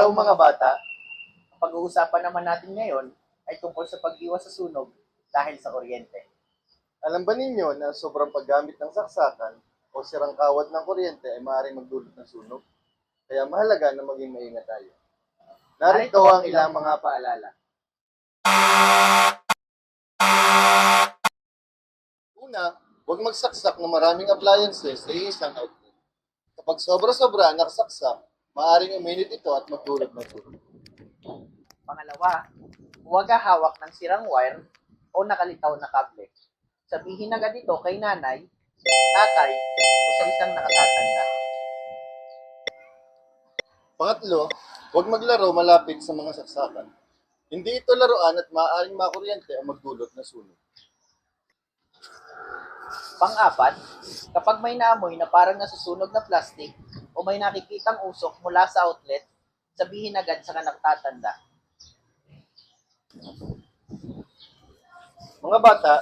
araw mga bata. Ang pag-uusapan naman natin ngayon ay tungkol sa pag-iwas sa sunog dahil sa kuryente. Alam ba ninyo na sobrang paggamit ng saksakan o sirang kawad ng kuryente ay maaaring magdulot ng sunog? Kaya mahalaga na maging maingat tayo. Narito ang ilang mga paalala. Una, huwag magsaksak ng maraming appliances sa isang outlet. Kapag sobra-sobra ang nakasaksak, maaaring uminit ito at magdulot ng sunog. Pangalawa, huwag hawak ng sirang wire o nakalitaw na kable. Sabihin agad ito kay nanay, tatay, o sa isang nakatatanda. Pangatlo, huwag maglaro malapit sa mga saksakan. Hindi ito laruan at maaaring makuryente ang magdulot ng sunog. Pang-apat, kapag may naamoy na parang nasusunog na plastic o may nakikitang usok mula sa outlet, sabihin agad sa nakatatanda. Mga bata,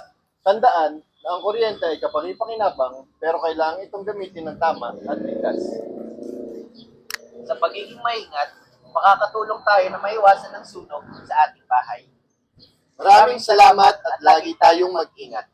tandaan na ang kuryente ay kapaki-pakinabang pero kailangan itong gamitin ng tama at ligtas. Sa pagiging maingat, makakatulong tayo na maiwasan ng sunog sa ating bahay. Maraming salamat at lagi tayong mag-ingat.